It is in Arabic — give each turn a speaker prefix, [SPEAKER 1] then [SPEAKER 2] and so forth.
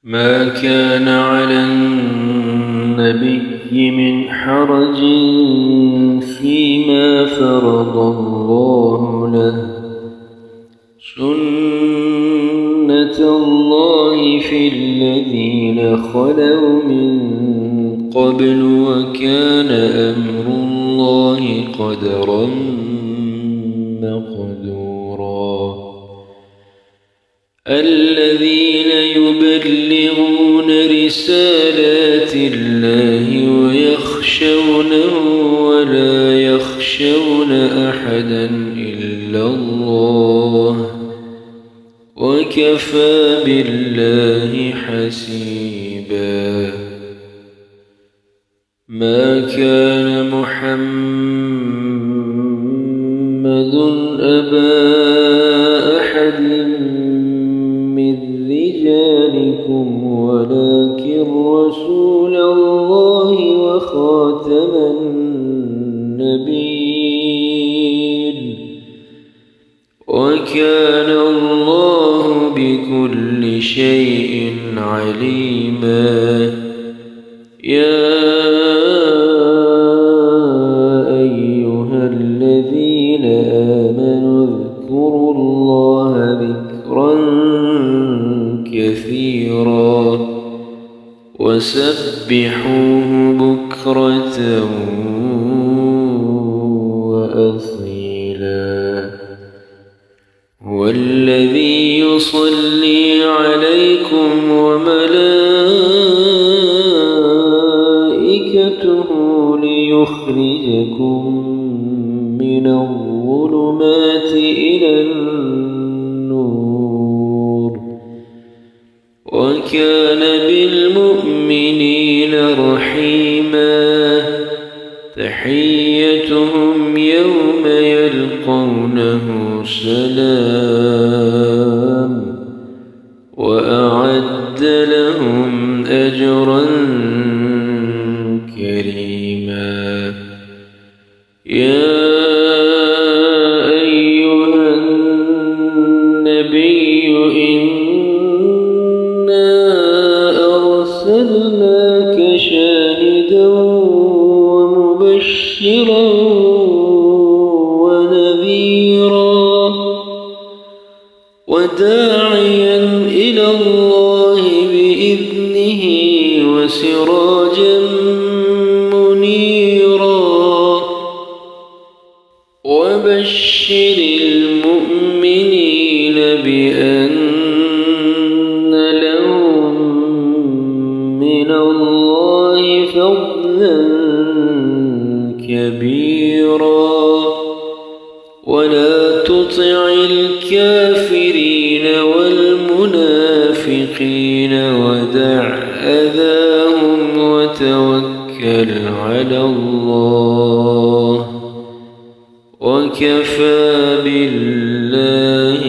[SPEAKER 1] ما كان على النبي من حرج فيما فرض الله له سنة الله في الذين خلوا من قبل وكان أمر الله قدرا مقدورا الذين يبلغون رسالات الله ويخشونه ولا يخشون أحدا إلا الله وكفى بالله حسيبا ما كان محمد أبا أحد من رجالكم ولكن رسول الله وخاتم النبيين وكان الله بكل شيء عليما يا أيها الذين آمنوا اذكروا الله ذكرا كثيرا وسبحوه بكرة وأصيلا هو الذي يصلي عليكم وملائكته ليخرجكم من الظلمات إلى النور وكان بالمؤمنين رحيما تحيتهم يوم يلقونه سلام وأعد لهم أجرا كريما يا أيها النبي إنا أرسلناك شاهدا ومبشرا ونذيرا وداعيا إلى الله بإذنه وسراجا منيرا وبشر المؤمنين بأن لهم من الله فضلا كبيرا ولا تطع الكافرين والمنافقين ودع أذاهم وتوكل على الله وكفى بالله